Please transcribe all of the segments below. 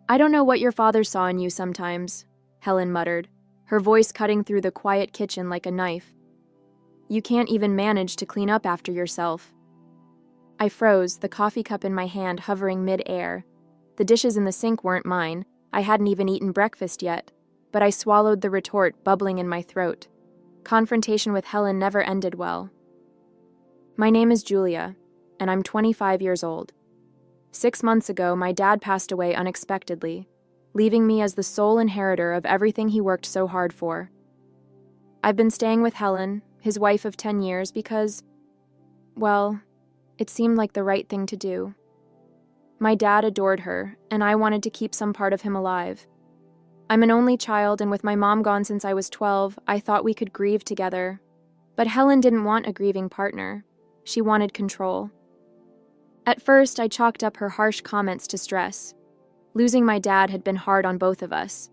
I don't know what your father saw in you sometimes, Helen muttered, her voice cutting through the quiet kitchen like a knife. You can't even manage to clean up after yourself. I froze, the coffee cup in my hand hovering mid-air. The dishes in the sink weren't mine. I hadn't even eaten breakfast yet, but I swallowed the retort bubbling in my throat. Confrontation with Helen never ended well. My name is Julia, and I'm 25 years old. 6 months ago, my dad passed away unexpectedly, leaving me as the sole inheritor of everything he worked so hard for. I've been staying with Helen, his wife of 10 years, because, well, it seemed like the right thing to do. My dad adored her, and I wanted to keep some part of him alive. I'm an only child, and with my mom gone since I was 12, I thought we could grieve together. But Helen didn't want a grieving partner. She wanted control. At first, I chalked up her harsh comments to stress. Losing my dad had been hard on both of us.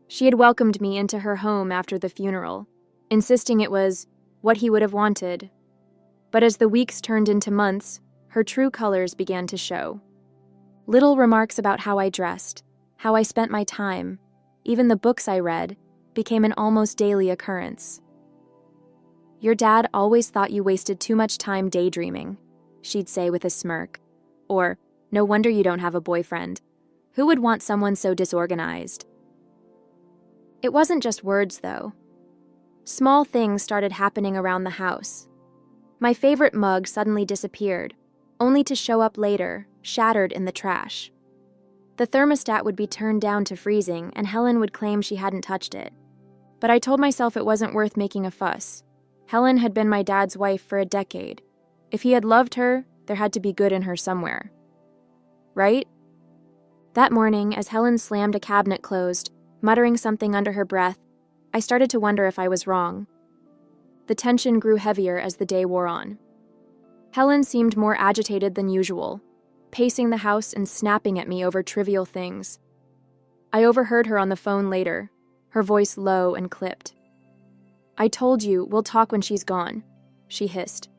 She had welcomed me into her home after the funeral, insisting it was what he would have wanted. But as the weeks turned into months, her true colors began to show. Little remarks about how I dressed, how I spent my time, even the books I read, became an almost daily occurrence. Your dad always thought you wasted too much time daydreaming, she'd say with a smirk. Or, no wonder you don't have a boyfriend. Who would want someone so disorganized? It wasn't just words, though. Small things started happening around the house. My favorite mug suddenly disappeared, only to show up later, shattered in the trash. The thermostat would be turned down to freezing, and Helen would claim she hadn't touched it. But I told myself it wasn't worth making a fuss. Helen had been my dad's wife for a decade. If he had loved her, there had to be good in her somewhere. Right? That morning, as Helen slammed a cabinet closed, muttering something under her breath, I started to wonder if I was wrong. The tension grew heavier as the day wore on. Helen seemed more agitated than usual, pacing the house and snapping at me over trivial things. I overheard her on the phone later, her voice low and clipped. I told you, we'll talk when she's gone, she hissed,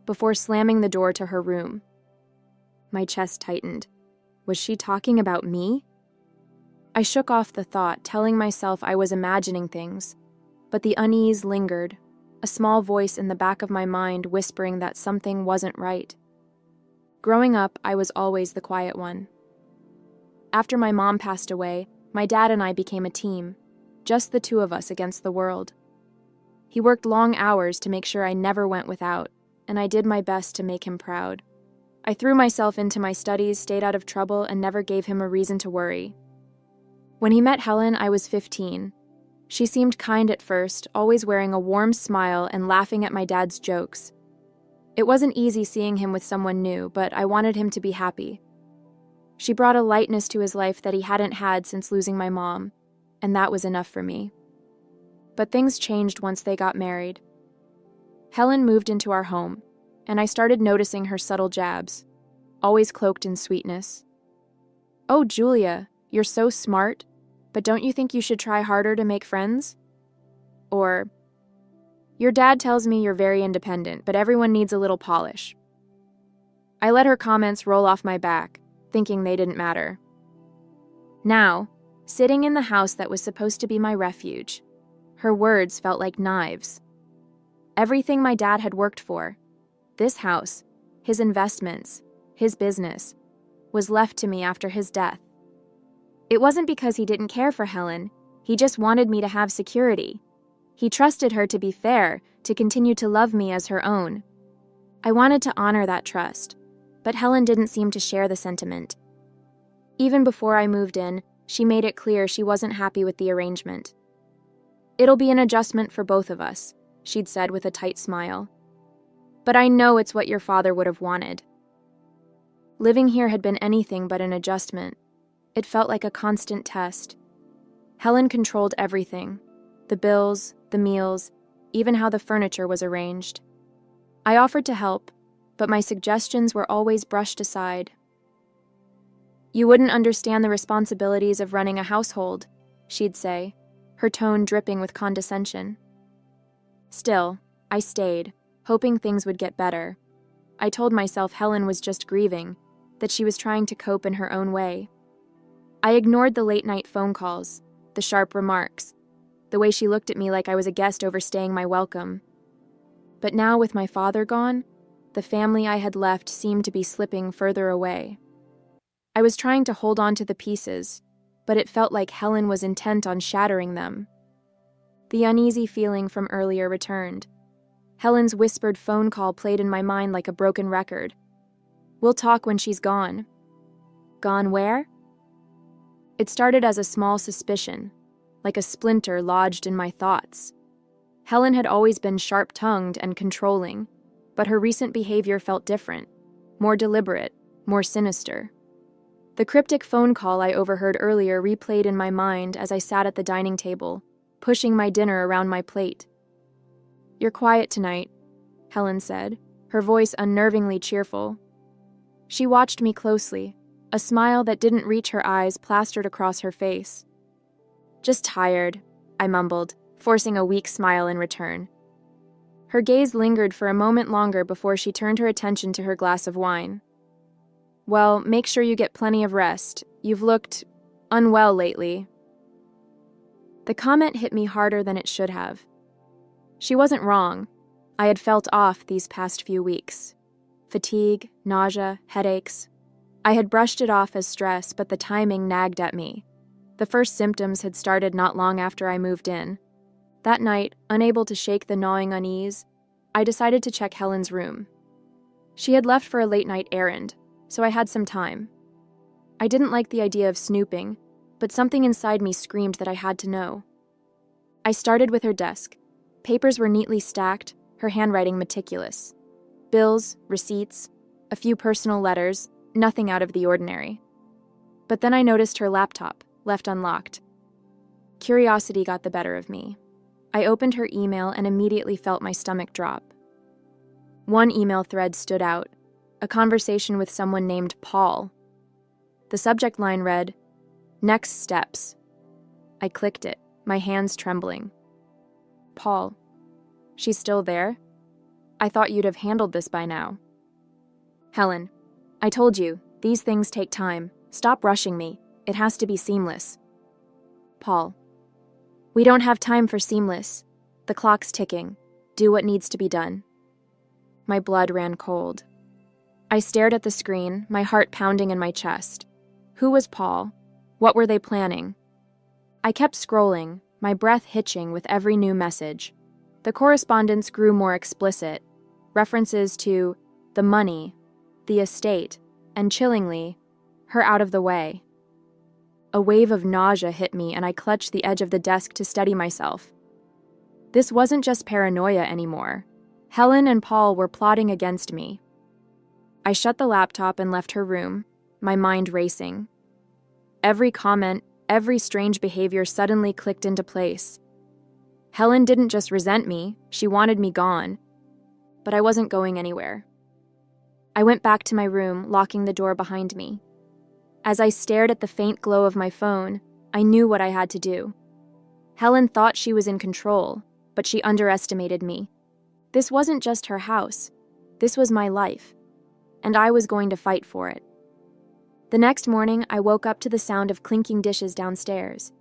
before slamming the door to her room. My chest tightened. Was she talking about me? I shook off the thought, telling myself I was imagining things, but the unease lingered, a small voice in the back of my mind whispering that something wasn't right. Growing up, I was always the quiet one. After my mom passed away, my dad and I became a team, just the two of us against the world. He worked long hours to make sure I never went without, and I did my best to make him proud. I threw myself into my studies, stayed out of trouble, and never gave him a reason to worry. When he met Helen, I was 15. She seemed kind at first, always wearing a warm smile and laughing at my dad's jokes. It wasn't easy seeing him with someone new, but I wanted him to be happy. She brought a lightness to his life that he hadn't had since losing my mom, and that was enough for me. But things changed once they got married. Helen moved into our home, and I started noticing her subtle jabs, always cloaked in sweetness. "Oh, Julia, you're so smart, but don't you think you should try harder to make friends?" Or, "Your dad tells me you're very independent, but everyone needs a little polish." I let her comments roll off my back, thinking they didn't matter. Now, sitting in the house that was supposed to be my refuge, her words felt like knives. Everything my dad had worked for, this house, his investments, his business, was left to me after his death. It wasn't because he didn't care for Helen, he just wanted me to have security. He trusted her to be fair, to continue to love me as her own. I wanted to honor that trust, but Helen didn't seem to share the sentiment. Even before I moved in, she made it clear she wasn't happy with the arrangement. "It'll be an adjustment for both of us," she'd said with a tight smile. "But I know it's what your father would have wanted." Living here had been anything but an adjustment. It felt like a constant test. Helen controlled everything, the bills, the meals, even how the furniture was arranged. I offered to help, but my suggestions were always brushed aside. "You wouldn't understand the responsibilities of running a household," she'd say, her tone dripping with condescension. Still, I stayed, hoping things would get better. I told myself Helen was just grieving, that she was trying to cope in her own way. I ignored the late-night phone calls, the sharp remarks, the way she looked at me like I was a guest overstaying my welcome. But now, with my father gone, the family I had left seemed to be slipping further away. I was trying to hold on to the pieces, but it felt like Helen was intent on shattering them. The uneasy feeling from earlier returned. Helen's whispered phone call played in my mind like a broken record. "We'll talk when she's gone." Gone where? It started as a small suspicion, like a splinter lodged in my thoughts. Helen had always been sharp-tongued and controlling, but her recent behavior felt different, more deliberate, more sinister. The cryptic phone call I overheard earlier replayed in my mind as I sat at the dining table, pushing my dinner around my plate. "You're quiet tonight," Helen said, her voice unnervingly cheerful. She watched me closely, a smile that didn't reach her eyes plastered across her face. "Just tired," I mumbled, forcing a weak smile in return. Her gaze lingered for a moment longer before she turned her attention to her glass of wine. "Well, make sure you get plenty of rest. You've looked unwell lately." The comment hit me harder than it should have. She wasn't wrong. I had felt off these past few weeks. Fatigue, nausea, headaches. I had brushed it off as stress, but the timing nagged at me. The first symptoms had started not long after I moved in. That night, unable to shake the gnawing unease, I decided to check Helen's room. She had left for a late-night errand, so I had some time. I didn't like the idea of snooping, but something inside me screamed that I had to know. I started with her desk. Papers were neatly stacked, her handwriting meticulous. Bills, receipts, a few personal letters, nothing out of the ordinary. But then I noticed her laptop, left unlocked. Curiosity got the better of me. I opened her email and immediately felt my stomach drop. One email thread stood out, a conversation with someone named Paul. The subject line read, "Next steps." I clicked it, my hands trembling. "Paul, she's still there? I thought you'd have handled this by now." "Helen, I told you, these things take time. Stop rushing me. It has to be seamless." Paul, "We don't have time for seamless. The clock's ticking. Do what needs to be done." My blood ran cold. I stared at the screen, my heart pounding in my chest. Who was Paul? What were they planning? I kept scrolling, my breath hitching with every new message. The correspondence grew more explicit. References to the money, the estate, and chillingly, her out of the way. A wave of nausea hit me and I clutched the edge of the desk to steady myself. This wasn't just paranoia anymore. Helen and Paul were plotting against me. I shut the laptop and left her room, my mind racing. Every comment, every strange behavior suddenly clicked into place. Helen didn't just resent me, she wanted me gone. But I wasn't going anywhere. I went back to my room, locking the door behind me. As I stared at the faint glow of my phone, I knew what I had to do. Helen thought she was in control, but she underestimated me. This wasn't just her house. This was my life, and I was going to fight for it. The next morning, I woke up to the sound of clinking dishes downstairs.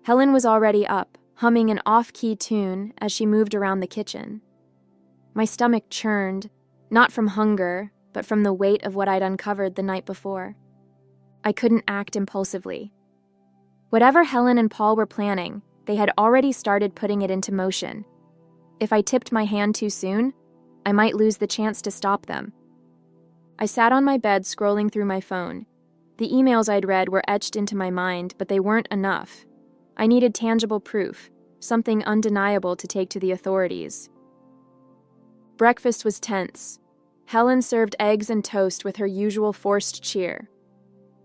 Helen was already up, humming an off-key tune as she moved around the kitchen. My stomach churned, not from hunger, but from the weight of what I'd uncovered the night before. I couldn't act impulsively. Whatever Helen and Paul were planning, they had already started putting it into motion. If I tipped my hand too soon, I might lose the chance to stop them. I sat on my bed scrolling through my phone. The emails I'd read were etched into my mind, but they weren't enough. I needed tangible proof, something undeniable to take to the authorities. Breakfast was tense. Helen served eggs and toast with her usual forced cheer.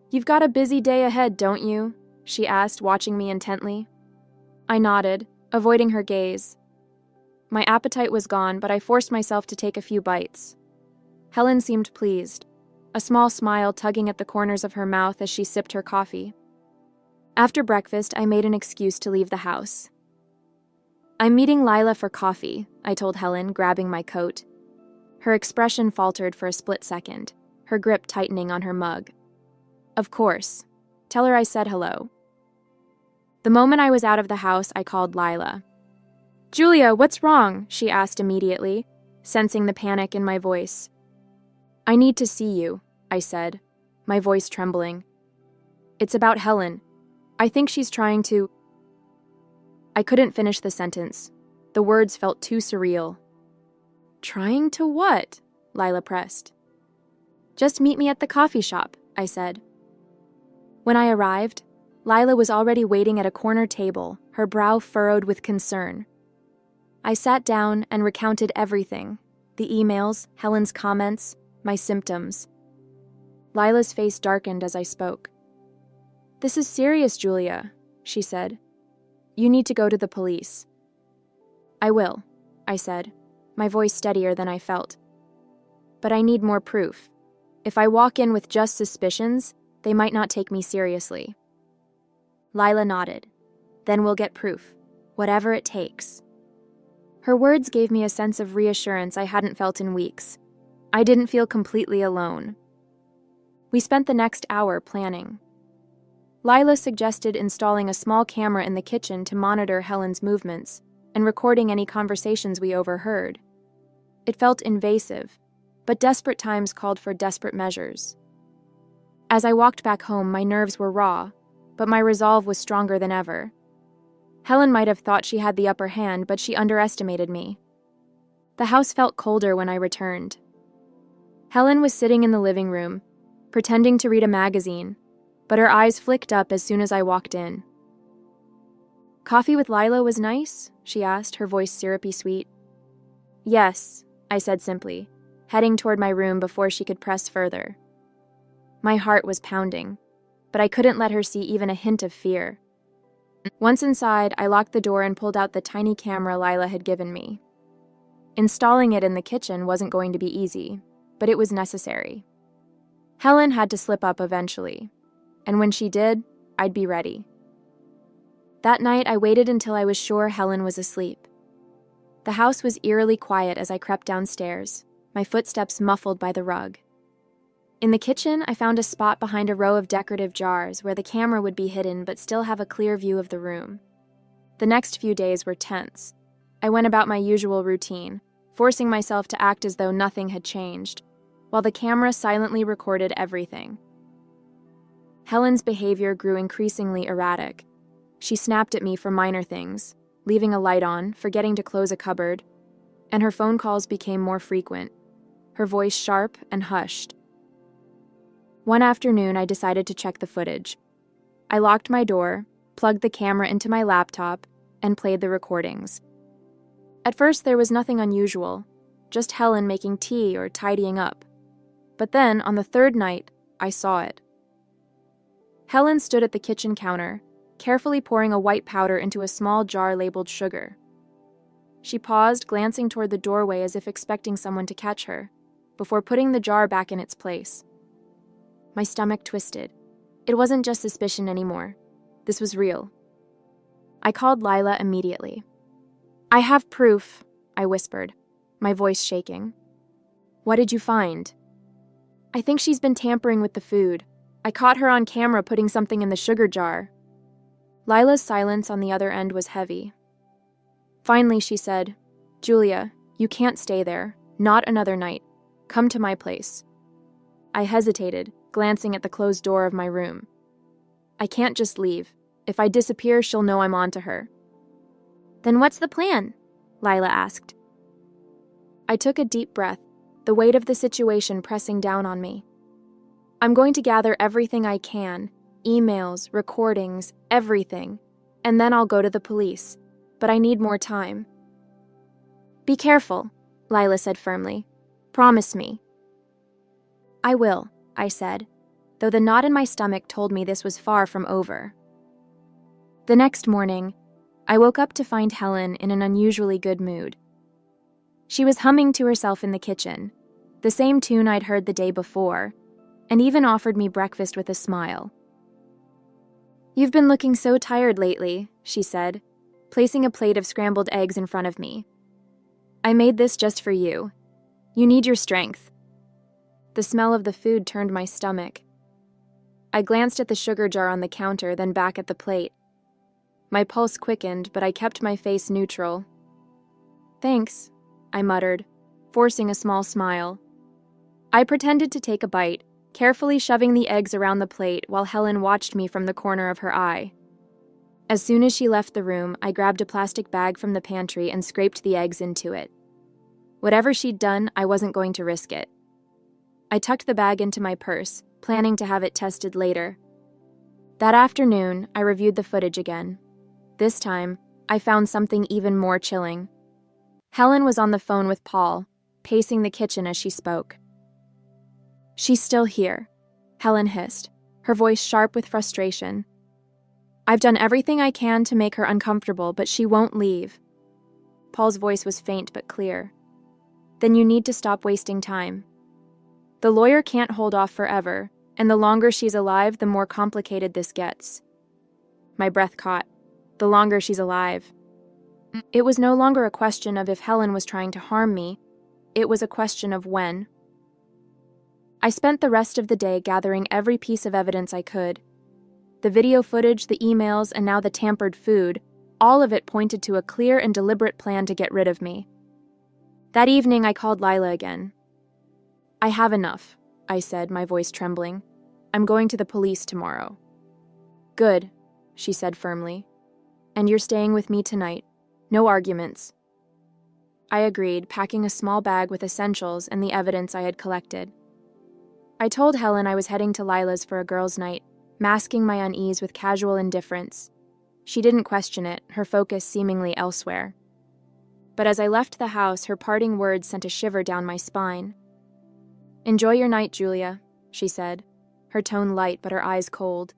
"You've got a busy day ahead, don't you?" she asked, watching me intently. I nodded, avoiding her gaze. My appetite was gone, but I forced myself to take a few bites. Helen seemed pleased, a small smile tugging at the corners of her mouth as she sipped her coffee. After breakfast, I made an excuse to leave the house. "I'm meeting Lila for coffee," I told Helen, grabbing my coat. Her expression faltered for a split second, her grip tightening on her mug. "Of course. Tell her I said hello." The moment I was out of the house, I called Lila. "Julia, what's wrong?" she asked immediately, sensing the panic in my voice. "I need to see you," I said, my voice trembling. "It's about Helen. I think she's trying to—" I couldn't finish the sentence. The words felt too surreal. "Trying to what?" Lila pressed. "Just meet me at the coffee shop," I said. When I arrived, Lila was already waiting at a corner table, her brow furrowed with concern. I sat down and recounted everything: the emails, Helen's comments, my symptoms. Lila's face darkened as I spoke. "This is serious, Julia," she said. "You need to go to the police." "I will," I said, my voice steadier than I felt. "But I need more proof. If I walk in with just suspicions, they might not take me seriously." Lila nodded. "Then we'll get proof, whatever it takes." Her words gave me a sense of reassurance I hadn't felt in weeks. I didn't feel completely alone. We spent the next hour planning. Lila suggested installing a small camera in the kitchen to monitor Helen's movements and recording any conversations we overheard. It felt invasive, but desperate times called for desperate measures. As I walked back home, my nerves were raw, but my resolve was stronger than ever. Helen might have thought she had the upper hand, but she underestimated me. The house felt colder when I returned. Helen was sitting in the living room, pretending to read a magazine, but her eyes flicked up as soon as I walked in. "Coffee with Lila was nice?" she asked, her voice syrupy sweet. "Yes," I said simply, heading toward my room before she could press further. My heart was pounding, but I couldn't let her see even a hint of fear. Once inside, I locked the door and pulled out the tiny camera Lila had given me. Installing it in the kitchen wasn't going to be easy, but it was necessary. Helen had to slip up eventually, and when she did, I'd be ready. That night, I waited until I was sure Helen was asleep. The house was eerily quiet as I crept downstairs, my footsteps muffled by the rug. In the kitchen, I found a spot behind a row of decorative jars where the camera would be hidden but still have a clear view of the room. The next few days were tense. I went about my usual routine, forcing myself to act as though nothing had changed, while the camera silently recorded everything. Helen's behavior grew increasingly erratic. She snapped at me for minor things, leaving a light on, forgetting to close a cupboard, and her phone calls became more frequent, her voice sharp and hushed. One afternoon, I decided to check the footage. I locked my door, plugged the camera into my laptop, and played the recordings. At first, there was nothing unusual, just Helen making tea or tidying up. But then, on the third night, I saw it. Helen stood at the kitchen counter, carefully pouring a white powder into a small jar labeled sugar. She paused, glancing toward the doorway as if expecting someone to catch her, before putting the jar back in its place. My stomach twisted. It wasn't just suspicion anymore. This was real. I called Lila immediately. "I have proof," I whispered, my voice shaking. "What did you find?" "I think she's been tampering with the food. I caught her on camera putting something in the sugar jar." Lila's silence on the other end was heavy. Finally, she said, "Julia, you can't stay there. Not another night. Come to my place." I hesitated, glancing at the closed door of my room. "I can't just leave. If I disappear, she'll know I'm on to her." "Then what's the plan?" Lila asked. I took a deep breath, the weight of the situation pressing down on me. "I'm going to gather everything I can, emails, recordings, everything, and then I'll go to the police, but I need more time." "Be careful," Lila said firmly. "Promise me." "I will," I said, though the knot in my stomach told me this was far from over. The next morning, I woke up to find Helen in an unusually good mood. She was humming to herself in the kitchen, the same tune I'd heard the day before, and even offered me breakfast with a smile. "You've been looking so tired lately," she said, placing a plate of scrambled eggs in front of me. "I made this just for you. You need your strength." The smell of the food turned my stomach. I glanced at the sugar jar on the counter, then back at the plate. My pulse quickened, but I kept my face neutral. "Thanks," I muttered, forcing a small smile. I pretended to take a bite, carefully shoving the eggs around the plate while Helen watched me from the corner of her eye. As soon as she left the room, I grabbed a plastic bag from the pantry and scraped the eggs into it. Whatever she'd done, I wasn't going to risk it. I tucked the bag into my purse, planning to have it tested later. That afternoon, I reviewed the footage again. This time, I found something even more chilling. Helen was on the phone with Paul, pacing the kitchen as she spoke. "She's still here," Helen hissed, her voice sharp with frustration. "I've done everything I can to make her uncomfortable, but she won't leave." Paul's voice was faint but clear. "Then you need to stop wasting time. The lawyer can't hold off forever, and the longer she's alive, the more complicated this gets." My breath caught. The longer she's alive. It was no longer a question of if Helen was trying to harm me. It was a question of when. I spent the rest of the day gathering every piece of evidence I could. The video footage, the emails, and now the tampered food, all of it pointed to a clear and deliberate plan to get rid of me. That evening, I called Lila again. "I have enough," I said, my voice trembling. "I'm going to the police tomorrow." "Good," she said firmly. "And you're staying with me tonight. No arguments." I agreed, packing a small bag with essentials and the evidence I had collected. I told Helen I was heading to Lila's for a girls' night, masking my unease with casual indifference. She didn't question it, her focus seemingly elsewhere. But as I left the house, her parting words sent a shiver down my spine. "Enjoy your night, Julia," she said, her tone light but her eyes cold.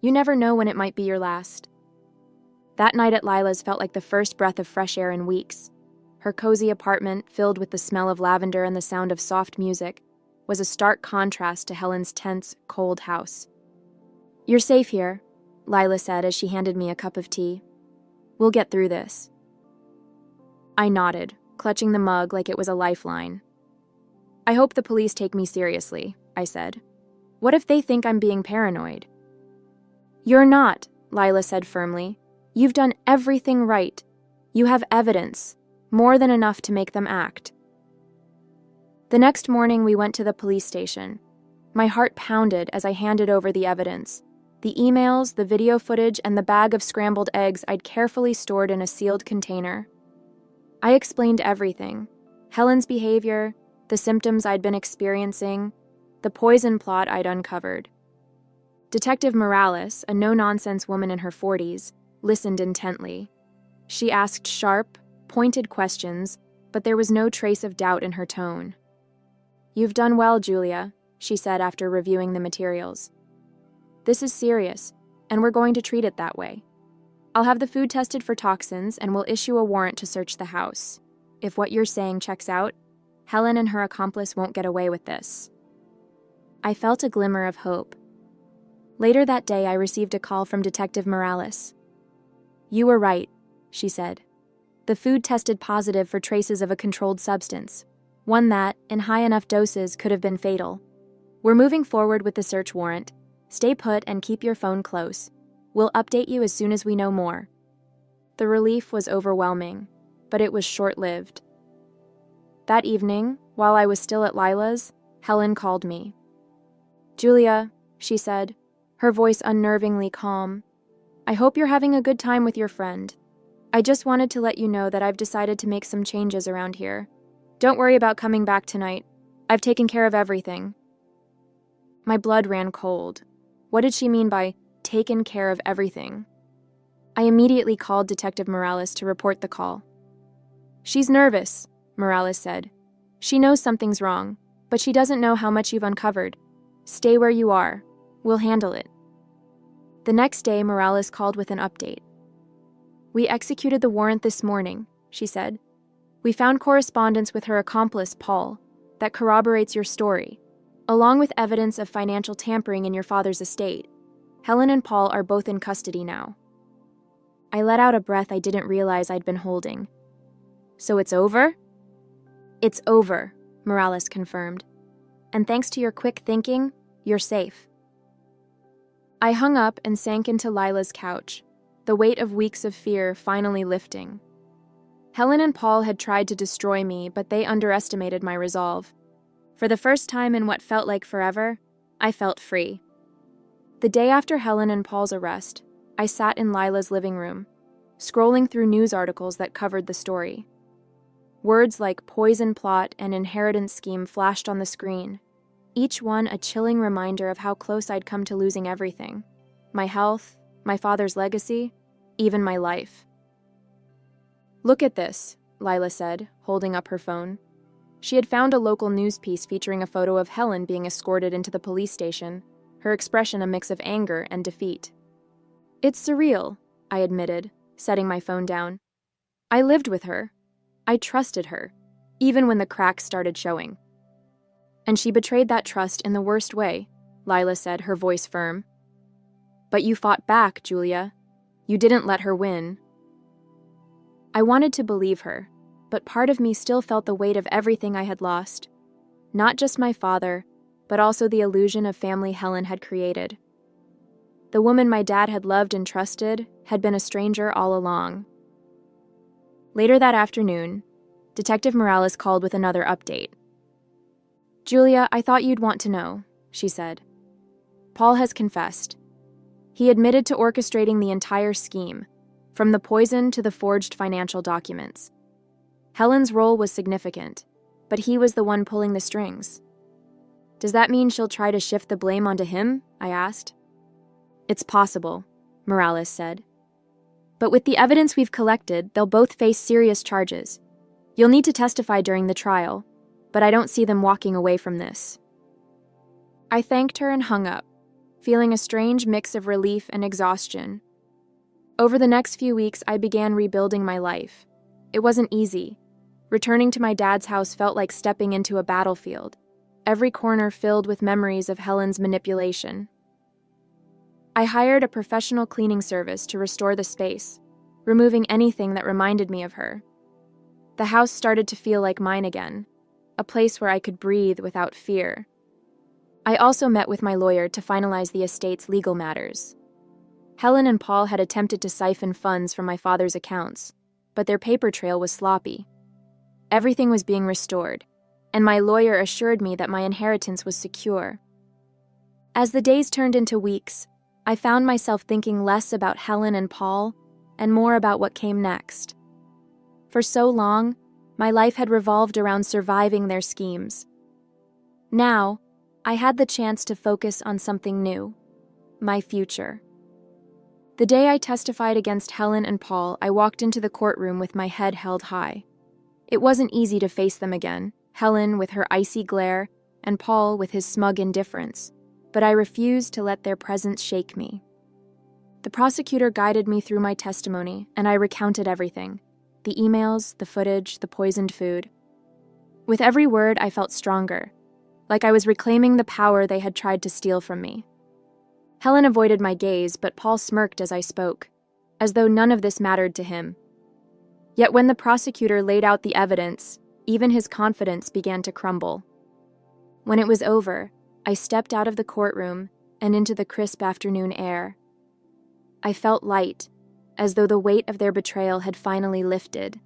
"You never know when it might be your last." That night at Lila's felt like the first breath of fresh air in weeks. Her cozy apartment, filled with the smell of lavender and the sound of soft music, was a stark contrast to Helen's tense, cold house. "You're safe here," Lila said as she handed me a cup of tea. "We'll get through this." I nodded, clutching the mug like it was a lifeline. "I hope the police take me seriously," I said. "What if they think I'm being paranoid?" "You're not," Lila said firmly. "You've done everything right. You have evidence, more than enough to make them act." The next morning, we went to the police station. My heart pounded as I handed over the evidence. The emails, the video footage, and the bag of scrambled eggs I'd carefully stored in a sealed container. I explained everything. Helen's behavior, the symptoms I'd been experiencing, the poison plot I'd uncovered. Detective Morales, a no-nonsense woman in her 40s, listened intently. She asked sharp, pointed questions, but there was no trace of doubt in her tone. "You've done well, Julia," she said after reviewing the materials. "This is serious, and we're going to treat it that way. I'll have the food tested for toxins, and we'll issue a warrant to search the house. If what you're saying checks out, Helen and her accomplice won't get away with this." I felt a glimmer of hope. Later that day, I received a call from Detective Morales. "You were right," she said. "The food tested positive for traces of a controlled substance, one that, in high enough doses, could have been fatal. We're moving forward with the search warrant. Stay put and keep your phone close. We'll update you as soon as we know more." The relief was overwhelming, but it was short-lived. That evening, while I was still at Lila's, Helen called me. "Julia," she said, her voice unnervingly calm, "I hope you're having a good time with your friend. I just wanted to let you know that I've decided to make some changes around here. Don't worry about coming back tonight. I've taken care of everything." My blood ran cold. What did she mean by taken care of everything? I immediately called Detective Morales to report the call. "She's nervous," Morales said. "She knows something's wrong, but she doesn't know how much you've uncovered. Stay where you are. We'll handle it." The next day, Morales called with an update. "We executed the warrant this morning," she said. "We found correspondence with her accomplice, Paul, that corroborates your story, along with evidence of financial tampering in your father's estate. Helen and Paul are both in custody now." I let out a breath I didn't realize I'd been holding. "So it's over?" "It's over," Morales confirmed. "And thanks to your quick thinking, you're safe." I hung up and sank into Lila's couch, the weight of weeks of fear finally lifting. Helen and Paul had tried to destroy me, but they underestimated my resolve. For the first time in what felt like forever, I felt free. The day after Helen and Paul's arrest, I sat in Lila's living room, scrolling through news articles that covered the story. Words like poison plot and inheritance scheme flashed on the screen, each one a chilling reminder of how close I'd come to losing everything: my health, my father's legacy, even my life. "Look at this," Lila said, holding up her phone. She had found a local news piece featuring a photo of Helen being escorted into the police station, her expression a mix of anger and defeat. "It's surreal," I admitted, setting my phone down. "I lived with her. I trusted her, even when the cracks started showing." "And she betrayed that trust in the worst way," Lila said, her voice firm. "But you fought back, Julia. You didn't let her win." I wanted to believe her, but part of me still felt the weight of everything I had lost. Not just my father, but also the illusion of family Helen had created. The woman my dad had loved and trusted had been a stranger all along. Later that afternoon, Detective Morales called with another update. "Julia, I thought you'd want to know," she said. "Paul has confessed. He admitted to orchestrating the entire scheme, from the poison to the forged financial documents. Helen's role was significant, but he was the one pulling the strings." "Does that mean she'll try to shift the blame onto him?" I asked. "It's possible," Morales said. "But with the evidence we've collected, they'll both face serious charges. You'll need to testify during the trial, but I don't see them walking away from this." I thanked her and hung up, feeling a strange mix of relief and exhaustion. Over the next few weeks, I began rebuilding my life. It wasn't easy. Returning to my dad's house felt like stepping into a battlefield, every corner filled with memories of Helen's manipulation. I hired a professional cleaning service to restore the space, removing anything that reminded me of her. The house started to feel like mine again, a place where I could breathe without fear. I also met with my lawyer to finalize the estate's legal matters. Helen and Paul had attempted to siphon funds from my father's accounts, but their paper trail was sloppy. Everything was being restored, and my lawyer assured me that my inheritance was secure. As the days turned into weeks, I found myself thinking less about Helen and Paul and more about what came next. For so long, my life had revolved around surviving their schemes. Now, I had the chance to focus on something new: my future. The day I testified against Helen and Paul, I walked into the courtroom with my head held high. It wasn't easy to face them again, Helen with her icy glare and Paul with his smug indifference, but I refused to let their presence shake me. The prosecutor guided me through my testimony, and I recounted everything: the emails, the footage, the poisoned food. With every word, I felt stronger, like I was reclaiming the power they had tried to steal from me. Helen avoided my gaze, but Paul smirked as I spoke, as though none of this mattered to him. Yet when the prosecutor laid out the evidence, even his confidence began to crumble. When it was over, I stepped out of the courtroom and into the crisp afternoon air. I felt light, as though the weight of their betrayal had finally lifted.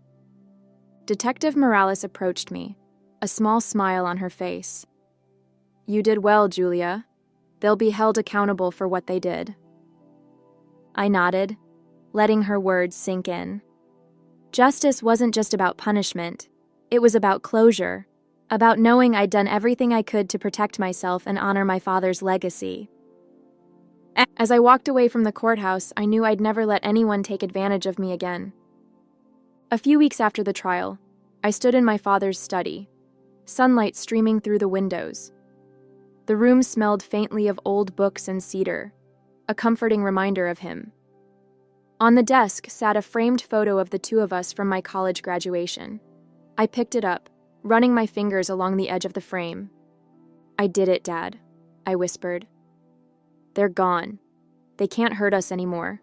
Detective Morales approached me, a small smile on her face. "You did well, Julia. They'll be held accountable for what they did." I nodded, letting her words sink in. Justice wasn't just about punishment. It was about closure, about knowing I'd done everything I could to protect myself and honor my father's legacy. As I walked away from the courthouse, I knew I'd never let anyone take advantage of me again. A few weeks after the trial, I stood in my father's study, sunlight streaming through the windows. The room smelled faintly of old books and cedar, a comforting reminder of him. On the desk sat a framed photo of the two of us from my college graduation. I picked it up, running my fingers along the edge of the frame. "I did it, Dad," I whispered. "They're gone. They can't hurt us anymore."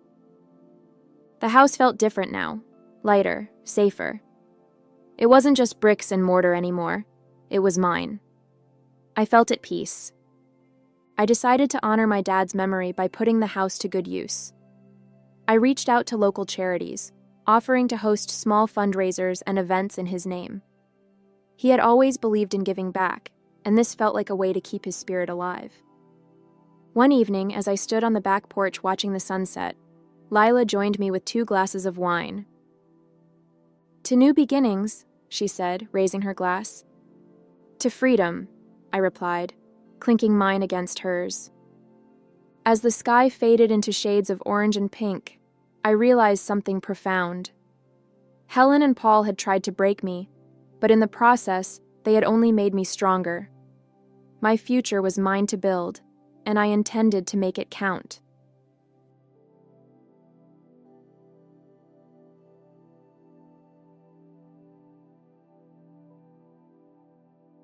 The house felt different now, lighter, safer. It wasn't just bricks and mortar anymore. It was mine. I felt at peace. I decided to honor my dad's memory by putting the house to good use. I reached out to local charities, offering to host small fundraisers and events in his name. He had always believed in giving back, and this felt like a way to keep his spirit alive. One evening, as I stood on the back porch watching the sunset, Lila joined me with 2 glasses of wine. "To new beginnings," she said, raising her glass. "To freedom," I replied, clinking mine against hers. As the sky faded into shades of orange and pink, I realized something profound. Helen and Paul had tried to break me, but in the process, they had only made me stronger. My future was mine to build, and I intended to make it count.